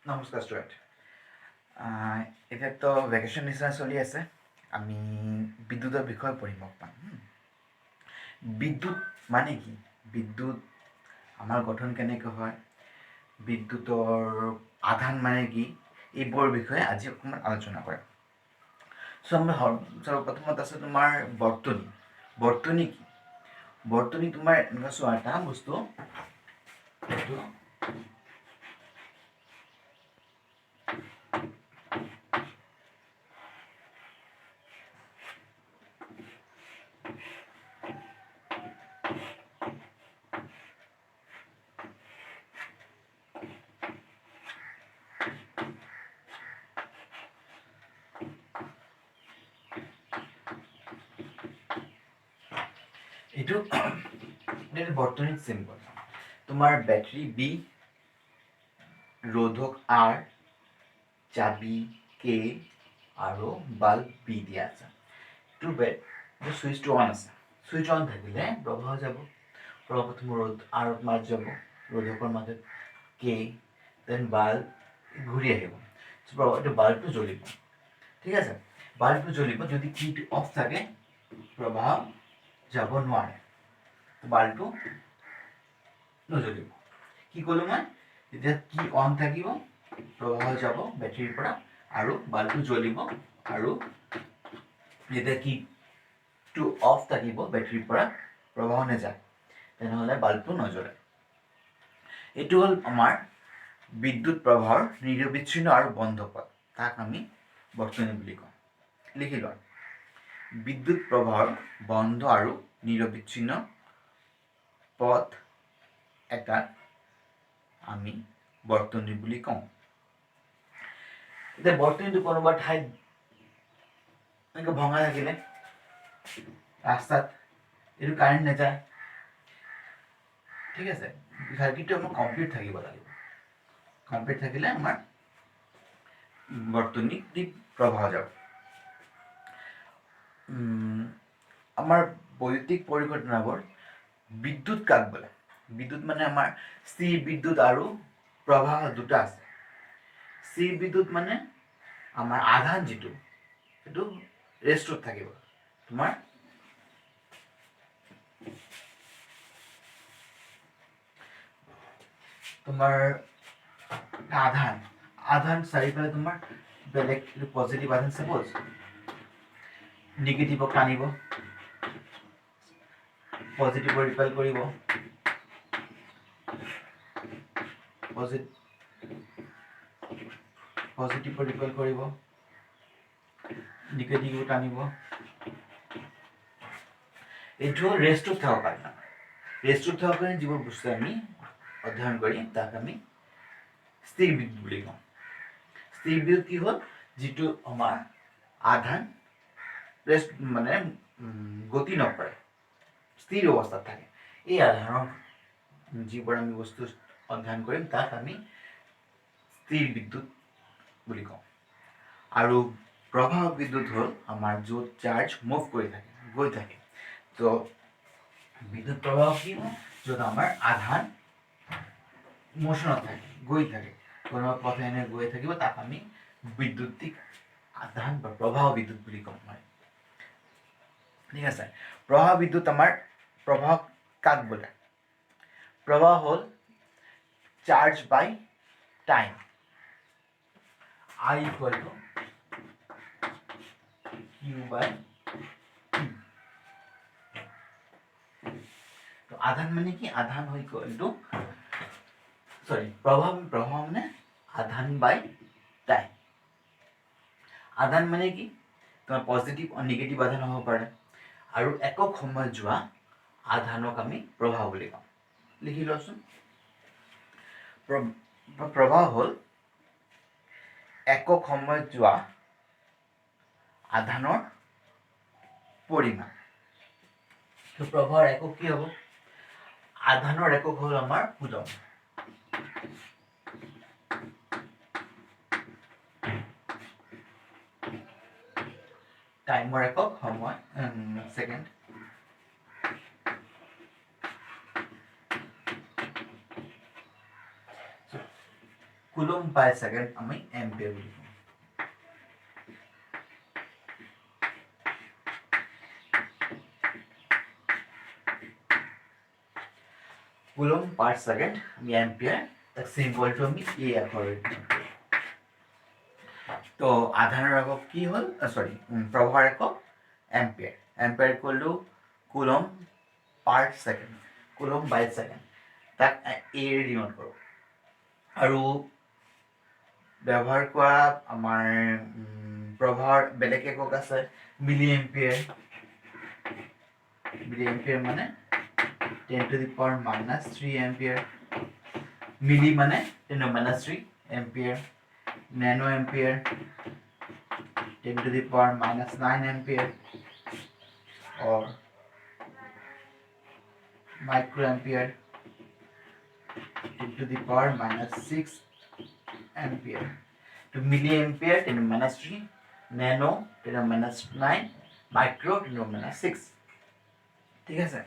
নমস্কাৰ ষ্টুডেণ্ট। এতিয়াতো ভেকেশ্যন নিচিনা চলি আছে। আমি বিদ্যুতৰ বিষয়ে পঢ়িম অকণমান। বিদ্যুৎ মানে কি, বিদ্যুৎ আমাৰ গঠন কেনেকৈ হয়, বিদ্যুতৰ আধান মানে কি, এইবোৰৰ বিষয়ে আজি অকণমান আলোচনা কৰিম। আমি সৰ্বপ্ৰথমত আছে তোমাৰ বৰ্তনী। বৰ্তনী কি? বৰ্তনী তোমাৰ এনেকুৱা চোৱা এটা বস্তু, এইটো বৰ্তনীৰ চিম্বল। তোমাৰ বেটাৰী বি, ৰোধক আৰ, চাবি কে আৰু বাল্ব বি দিয়া আছে। এইটো ছুইচটো অন আছে। ছুইচ অন থাকিলে প্ৰবাহ যাব। প্ৰথম ৰোধ আৰত মাজত যাব, ৰোধকৰ মাজত কে, দেন বাল্ব ঘূৰি আহিব। এইটো বাল্বটো জ্বলিব। ঠিক আছে, বাল্বটো জ্বলিব। যদি কিটো অফ থাকে প্ৰবাহ যাব নোৱাৰে, বাল্বটো নজ্বলিব। কি ক'লো মই, যেতিয়া কি অন থাকিব প্ৰবাহ যাব বেটাৰীৰ পৰা আৰু বাল্বটো জ্বলিব, আৰু যেতিয়া কিটো অফ থাকিব বেটাৰীৰ পৰা প্ৰবাহ নাযায়, তেনেহ'লে বাল্বটো নজ্বলে। এইটো হ'ল আমাৰ বিদ্যুৎ প্ৰবাহৰ নিৰবিচ্ছিন্ন আৰু বন্ধ পথ। তাক আমি বৰ্তনী বুলি কওঁ। লিখি লোৱা, বিদ্যুৎ প্ৰবাহৰ বন্ধ আৰু নিৰবিচ্ছিন্ন পথ এটাক আমি বৰ্তনী বুলি কওঁ। এতিয়া বৰ্তনীটো কোনোবা ঠাইত এনেকৈ ভঙা থাকিলে, ৰাস্তাত, এইটো কাৰেণ্ট নাযায়। ঠিক আছে, চাৰ্কিটটো আমাৰ কমপ্লিট থাকিব লাগিব। কমপ্লিট থাকিলে আমাৰ বৰ্তনীত দি প্ৰবাহ যাব। আমাৰ বৈদ্যুতিক পৰিঘটনাবোৰ বিদ্যুৎ কাক বোলে? বিদ্যুৎ মানে আমাৰ স্থিৰ বিদ্যুৎ আৰু প্ৰবাহ দুটা আছে। স্থিৰ বিদ্যুৎ মানে আমাৰ আধান যিটো, সেইটো ৰেষ্টত থাকিব। তোমাৰ আধান চাৰিওফালে তোমাৰ বেলেগ পজিটিভ আধান, চাপ'জ নিগেটিভক টানিব, পজিটিভৰ ৰিপেল কৰিব, পজিটিভৰ ৰিপেল কৰিব, নিগেটিভো টানিব। এইটো ৰেষ্টত থকাৰ কাৰণে, ৰেষ্টত থকাৰ কাৰণে যিবোৰ বস্তু আমি অধ্যয়ন কৰিম তাক আমি স্থিৰ বিদ্যুৎ বুলি কওঁ। স্থিৰ বিদ্যুৎ কি হ'ল, যিটো আমাৰ আধান ৰেষ্ট মানে গতি নকৰে, স্থিৰ অৱস্থাত থাকে। এই আধানৰ যিবোৰ আমি বস্তু অধ্যয়ন কৰিম তাক আমি স্থিৰ বিদ্যুৎ বুলি কওঁ। আৰু প্ৰবাহ বিদ্যুৎ হ'ল আমাৰ য'ত চাৰ্জ মুভ কৰি থাকে, গৈ থাকে। তো বিদ্যুৎ প্ৰবাহ কি হয়, য'ত আমাৰ আধান মোচনত থাকে, গৈ থাকে, কোনোবা পথে এনে গৈ থাকিব, তাক আমি বিদ্যুতিক আধান বা প্ৰবাহ বিদ্যুৎ বুলি কওঁ। ঠিক আছে, প্ৰবাহ বিদ্যুৎ আমাৰ প্ৰবাহ কাক বোলে? প্ৰবাহ হ'ল charge by time. I equal to Q by T। তো আধান মানে কি, আধান হৈ ইকুৱেল টু প্ৰবাহ মানে আধান বাই টাইম। আধান মানে কি, তোমাৰ পজিটিভ আৰু নিগেটিভ আধান হ'ব পাৰে, আৰু একক সময়ত যোৱা আধানক আমি প্ৰবাহ বুলি কওঁ। লিখি লোৱাচোন, প্ৰবাহ হ'ল একক সময়ত যোৱা আধানৰ পৰিমাণ। প্ৰবাহৰ একক কি হ'ব? আধানৰ একক হ'ল আমাৰ কুলম। টাইমৰ একক সময়, ছেকেণ্ড। কুলম পাৰ ছেকেণ্ড আমি এম্পিয়াৰ বুলি কওঁ। কুলম পাৰ ছেকেণ্ড আমি এম্পিয়াৰ, তাক চিম্বলটো আমি এ আখৰেৰে দিওঁ। তো আধানৰ একক কি হ'ল, সৰি প্ৰবাহৰ একক ampere. Ampere equal to coulomb per second, coulomb by second, তাক এৰে ডিন'ট কৰোঁ। আৰু ব্যৱহাৰ কৰা আমাৰ প্ৰবাহৰ বেলেগ একক আছে মিলি এম্পিয়াৰ। মিলি এম্পিয়াৰ মানে 10⁻³ এম্পিয়াৰ। মিলি মানে 10⁻³ এম্পিয়াৰ। नैनो एम्पियर 10⁻⁹ एम्पियर और माइक्रो एम्पियर 10⁻�6 एम्पियर। तो मिली एम्पियर 10⁻³, नैनो 10⁻⁹, माइक्रो 10⁻�6। ठीक है सर।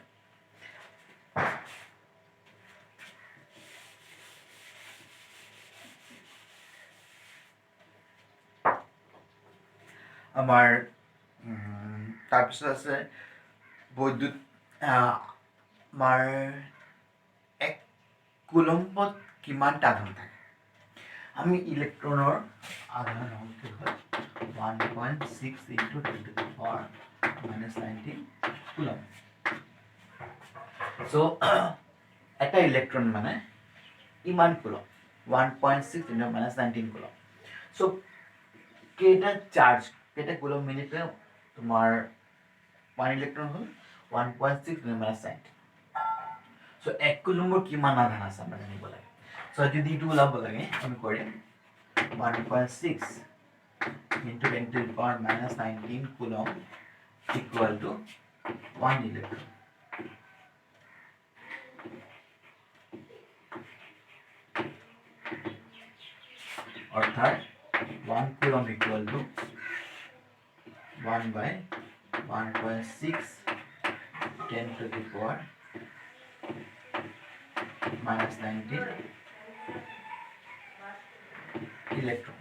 আমাৰ তাৰপিছত আছে বৈদ্যুত। আমাৰ 1 কুলম্বত কিমানটা আধান থাকে? আমি ইলেক্ট্ৰনৰ আধান সংখ্যা হয় 1.6 × 10⁻⁻19 কুলম। সো এটা ইলেক্ট্ৰন মানে ইমান কুলম, 1.6 × 10⁻19 কুলম। সো কেইটা চার্জ, কেইটা কুলম মিনিটে তোমার 1 ইলেক্ট্রন হল 1.6 × 10⁻19। সো 1 কুলমৰ কিমান আধান আছে আমৰা জানিব লাগে। সো যদি এইটো ওলাব লাগে আমি কৰিম 1.6 × 10⁻19 কুলম ইকুয়াল টু 1 ইলেক্ট্রন। অর্থাৎ 1 কুলম ইকুয়াল টু 1/1.6 10⁻⁻19 ইলেক্ট্রন।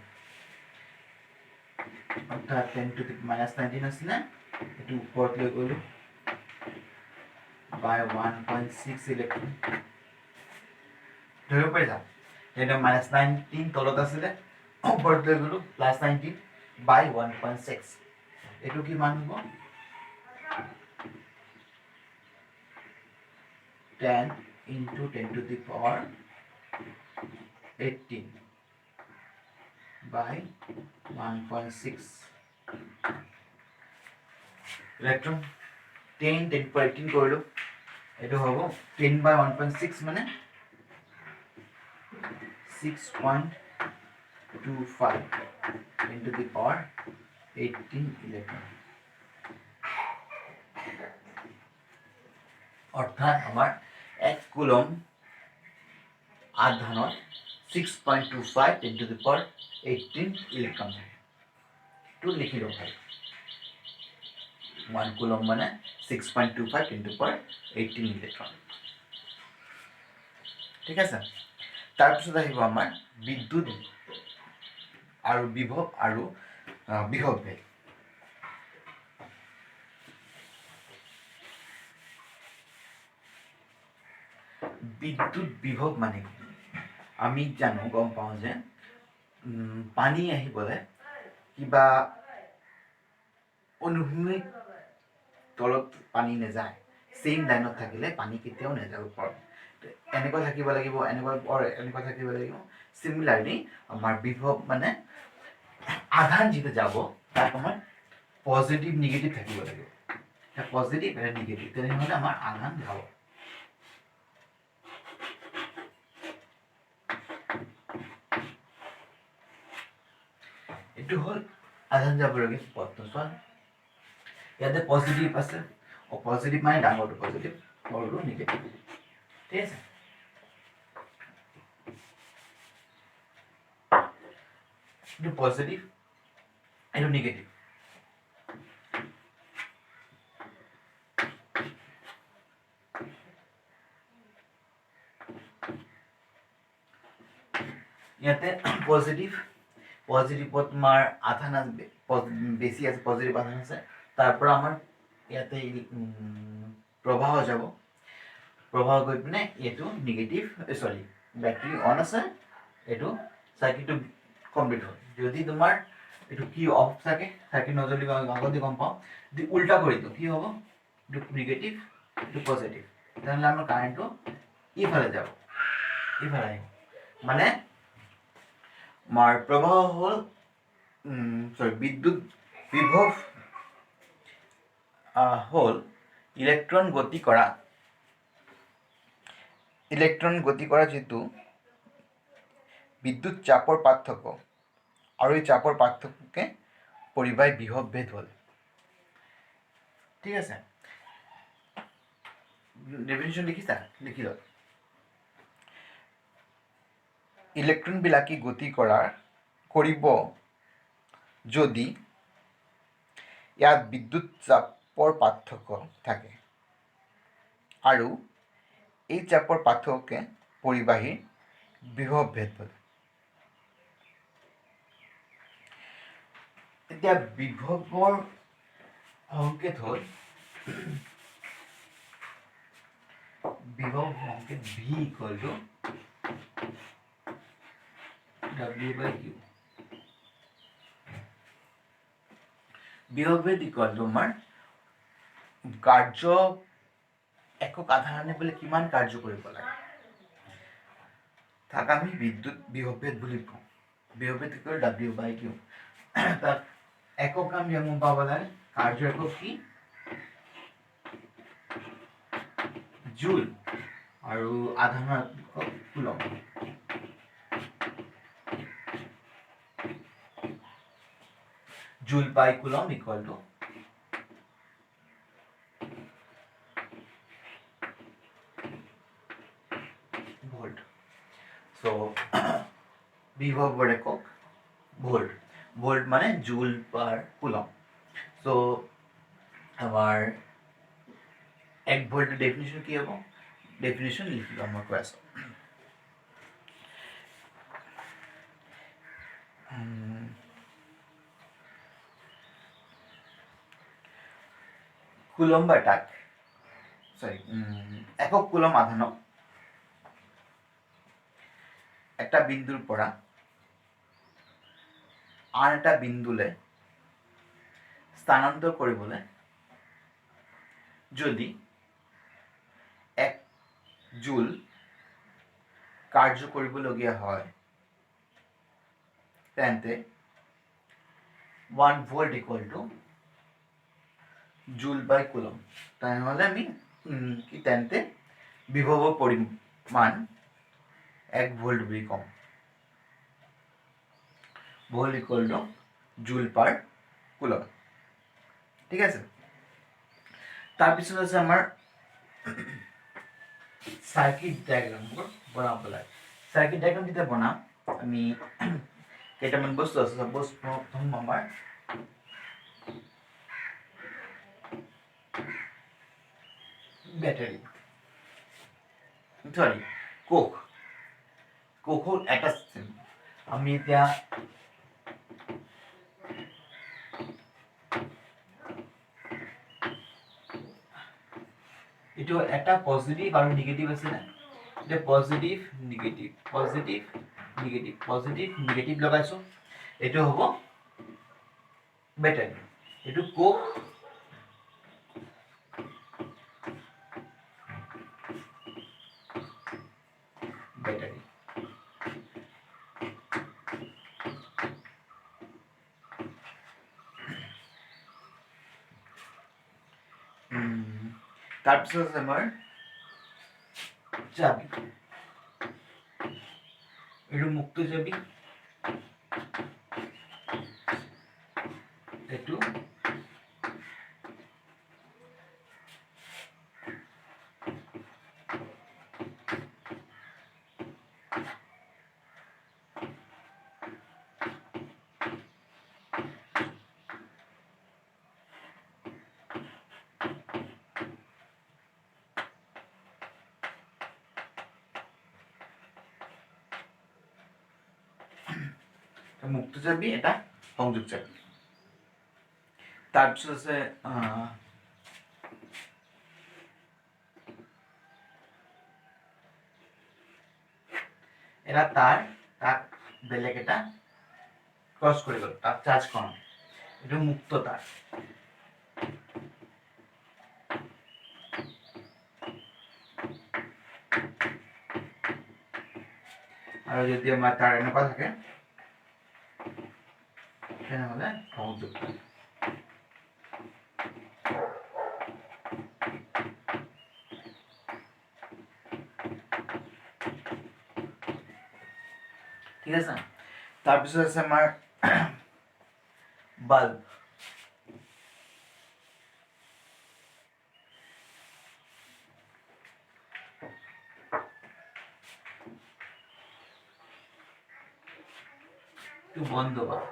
অর্থাৎ 10⁻⁻19 আছে না, এটু উপৰত লৈ গ'লো বাই 1.6 ইলেক্ট্ৰন। ধৰিব পাৰিছা 10⁻⁹ তলত আছিলে, উপৰত লৈ গ'লো +19 বাই 1.6। এটু কিমান হ'ব 10 × 10⁻18 বাই 1.6 ইলেক্ট্রন। 10 10⁻18 কৰিলো, এটু হ'ব 10/1.6 মানে 6.25 10⁻18 ইলেক্ট্রন। অর্থাৎ আমার 1 কুলম আধানত 6.25 10⁻18 ইলেক্ট্রন থাকে। তো লিখি লও ভাই 1 কুলম মানে 6.25 10⁻18 ইলেক্ট্রন। ঠিক আছে। তাৰপিছত আহিব আমাৰ বিদ্যুৎ আৰু বিভৱ আৰু বিভৱ বেগ। বিদ্যুৎ বিভৱ মানে কি? আমি জানো, গম পাওঁ যে পানী আহিবলৈ কিবা অনুভূমিক তলত পানী নাযায়। সেম লাইনত থাকিলে পানী কেতিয়াও নাযাব ওপৰত। এনেকুৱা থাকিব লাগিব, এনেকুৱা থাকিব লাগিব। সিমিলাৰলি আমাৰ বিভৱ মানে আধান যেটা যাব তাক আমাৰ পজিটিভ নিগেটিভ থাকিব লাগিব। পজিটিভ আৰু নিগেটিভ, তেনেহ'লে আমাৰ আধান যাব। এইটো হ'ল আধান যাবলগীয়া পথটো। চোৱা ইয়াতে পজিটিভ আছে, পজিটিভ মানে ডাঙৰটো পজিটিভ, সৰুটো নিগেটিভ। ঠিক আছে। এইটো পজিটিভ, এইটো নিগেটিভ। ইয়াতে পজিটিভত তোমাৰ আধান বেছি আছে, পজিটিভ আধান আছে, তাৰ পৰা আমাৰ ইয়াতে প্ৰবাহ যাব, প্ৰবাহ গৈ পিনে এইটো নিগেটিভ, চৰি বেটাৰী অন আছে, এইটো চাৰ্কিটটো কমপ্লিট হ'ল। যদি তোমাৰ এইটো কি অফ থাকে, চাৰ্কিট নজ্বলিব, আগতে গম পাওঁ। যদি উল্টা কৰি দিওঁ কি হ'ব, এইটো নিগেটিভ, এইটো পজিটিভ, তেনেহ'লে আমাৰ কাৰেণ্টটো ইফালে যাব, ইফালে আহিব। মানে আমাৰ প্ৰবাহ হ'ল বিদ্যুৎ বিভৱ হ'ল ইলেক্ট্ৰন গতি কৰা যিটো বিদ্যুৎ চাপৰ পাৰ্থক্য, আৰু এই চাপৰ পাৰ্থক্যকে পৰিবাহী বিভৱ ভেদ হ'ল। ঠিক আছে, ডেফিনিশ্যন লিখিছা? লিখি লওক। ইলেক্ট্ৰনবিলাকে গতি কৰিব যদি ইয়াত বিদ্যুৎ চাপৰ পাৰ্থক্য থাকে, আৰু এই চাপৰ পাৰ্থক্যকে পৰিবাহীৰ বিভৱ ভেদ বোলে। এতিয়া বিভৱৰ সংকেত হ'ল বিভৱ সংকেত V ইকুৱেল টু W/Q। বিভৱ ভেদ ইকুৱেল টু আমাৰ কাৰ্য একক আধান আনিবলৈ কিমান কাৰ্য কৰিব লাগে, তাক আমি বিদ্যুৎ বিভৱ ভেদ বুলি কওঁ। বিভৱ ভেদ ইকুৱেল W/Q। তাক একক আমি যেমন পাব লাগে, কাৰ্য একক কি জুল, আৰু আধানৰ একক coulomb. Joule by coulomb equal to volt. So বিভবের একক ভোল্ট, ভোল্ট মানে জুল পার কুলম। সো আমার 1 ভোল্টের ডেফিনিশন কি হবো, ডেফিনিশন লিখি লম মই কৈ আছো। কুলম বা এটাক একক কুলম আধানক একটা বিন্দুৰ পৰা আন এটা বিন্দুলে স্থানান্তৰ কৰিবলৈ যদি 1 জুল কাৰ্য কৰিবলগীয়া হয়, তেন্তে 1 ভোল্ট ইকুয়াল টু জুল বাই কুলম। তাহলে আমি কি তেন্তে বিভবৰ পৰিমাণ 1 ভোল্ট বুলি কম। ভোল্ট ইকুয়াল টু জুল পাৰ কুলম। ঠিক আছে, তাৰপিছত আছে আমাৰ সাৰ্কিট ডায়াগ্ৰাম বনাব লাগে। সাৰ্কিট ডায়াগ্ৰাম যেতিয়া বনাম আমি কেইটামান বস্তু আছে। সাপোজ প্ৰথম আমাৰ ব্যাটাৰি, সৰি কোক একটা সিস্টেম। আমি এতিয়া এইটো একটা পজিটিভ আৰু নিগেটিভ আছে না, এটা positive negative positive negative positive negative লগাইছো, এইটো হ'ব ব্যাটারি। এইটো কোক ব্যাটারি। তাৰপিছত আমাৰ চাবি, এইটো মুক্ত চাবি, এইটো মুক্ত চাবি, এটা সংযোগ চাবি। তাৰপিছত আছে এটা তাৰ, তাক বেলেগ এটা ক্ৰস কৰে গেল, তাৰ চাৰ্জ কম, এটা মুক্ত তাৰ। আৰ যদি আমাৰ তাৰ এনেকুৱা থাকে তেনেহ'লে সংযোগ তাৰ। ঠিক আছে। তাৰপিছত আছে আমাৰ বাল্ব। বন্ধ বাল্ব।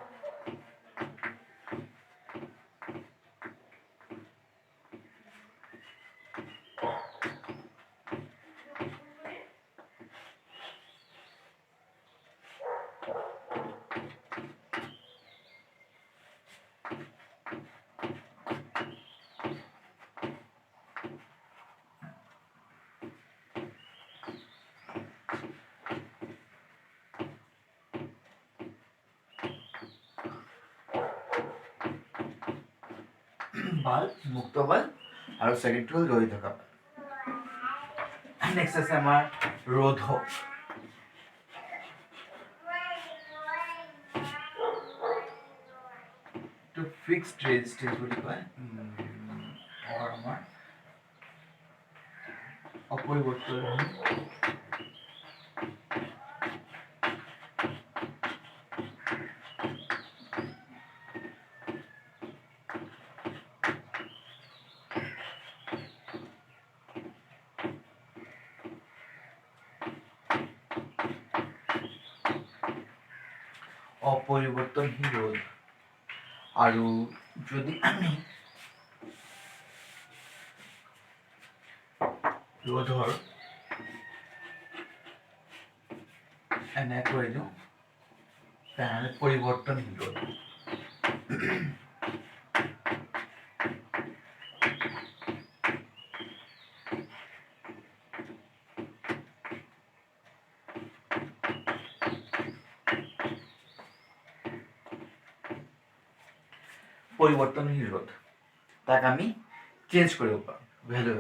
বাল্ব, মুক্ত বাল্ব, আৰু সেকেন্ডটো হ'ল জ্বলি থকা বাল্ব। নেক্সট আছে আমাৰ ৰোধক। to fixed resistance বুলি কয়, আমাৰ অপৰিৱৰ্তনশীল ৰোধ। আৰু যদি আমি ৰোধৰ এনে কৰি দিওঁ তেনেহ'লে পৰিৱৰ্তনশীল ৰোধ। পৰিৱৰ্তনশীল ৰোধ, তাক আমি চেঞ্জ কৰিব পাৰোঁ ভেলু,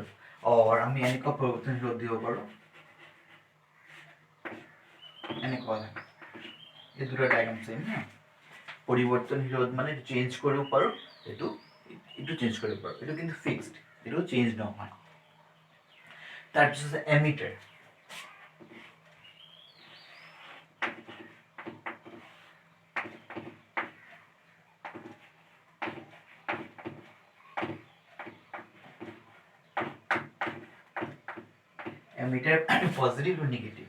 और আমি এনেকুৱা পৰিৱৰ্তনশীল ৰোধ দিব পাৰোঁ এনেকুৱা। এই দুটা ডায়াগ্ৰাম চেম না। পৰিৱৰ্তনশীল ৰোধ মানে চেঞ্জ কৰিব পাৰোঁ, এইটো চেঞ্জ কৰিব পাৰোঁ, এইটো কিন্তু ফিক্সড, এইটো চেঞ্জ নহয়। তাৰপিছত এমিটাৰ। এমিটাৰ পজিটিভ আৰু নেগেটিভ।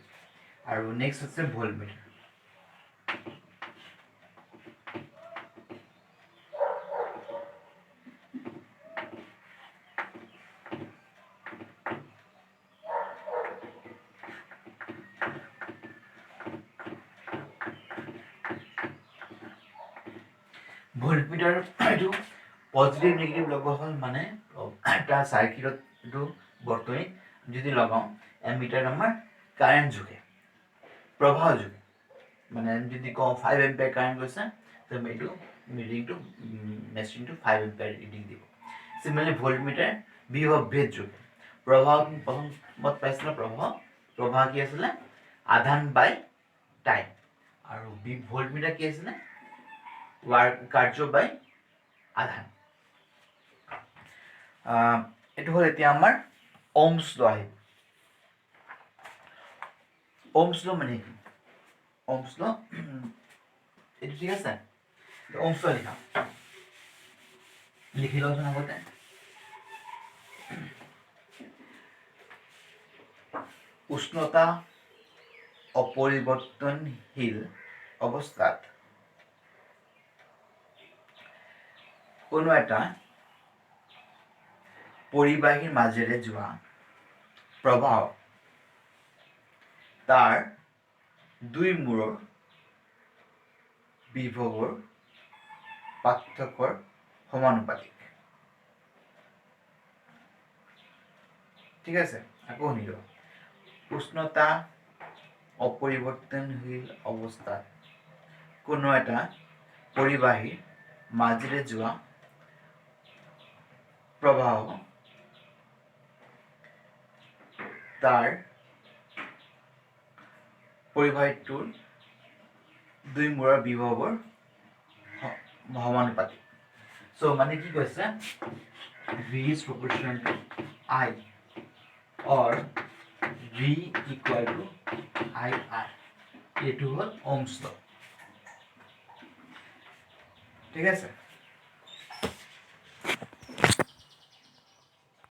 আৰু নেক্সট আছে ভোল্টমিটাৰ। ভোল্টমিটাৰ এইটো পজিটিভ নেগেটিভ লগোৱা হ'ল মানে এটা চাৰ্কিটত এইটো বৰ্তনী যদি লগাওঁ, এমিটাৰ আমাৰ কাৰেণ্ট যোগে, প্ৰবাহ যোগে, মানে যদি কওঁ 5 এম্পিয়াৰ কাৰেণ্ট গৈছে, তো এইটো ৰিডিংটো মেচিনটো 5 এম্পিয়াৰ ৰিডিং দিব। চিমিলাৰলি ভোল্টমিটাৰ বিভৱ ভেদ যোগে, প্ৰবাহ প্ৰথমত পাইছিলে প্ৰবাহ কি আছিলে আধান বাই টাইম, আৰু ভোল্টমিটাৰ কি আছিলে কাৰ্য বাই আধান। এইটো হ'ল এতিয়া আমাৰ ohms law আহিব। ohms law মানে কি? ohms law এইটো ঠিক আছে, ohms law লিখা, লিখি লওঁচোন আগতে। উষ্ণতা অপৰিৱৰ্তনশীল অৱস্থাত কোনো এটা পৰিবাহীৰ মাজেৰে যোৱা প্ৰবাহ তাৰ দুই মূৰৰ বিভৱৰ পাৰ্থক্যৰ সমানুপাতিক। ঠিক আছে, আকৌ শুনিব। উষ্ণতা অপৰিৱৰ্তনশীল অৱস্থাত কোনো এটা পৰিবাহীৰ মাজেৰে যোৱা প্ৰবাহ তাৰ পৰিবাহীটোৰ দুই মূৰৰ বিভৱৰ সমানুপাতিক। চ' মানে কি কৈছে, V is proportional to I or V equal to IR. এইটো হ'ল ohms law। ঠিক আছে।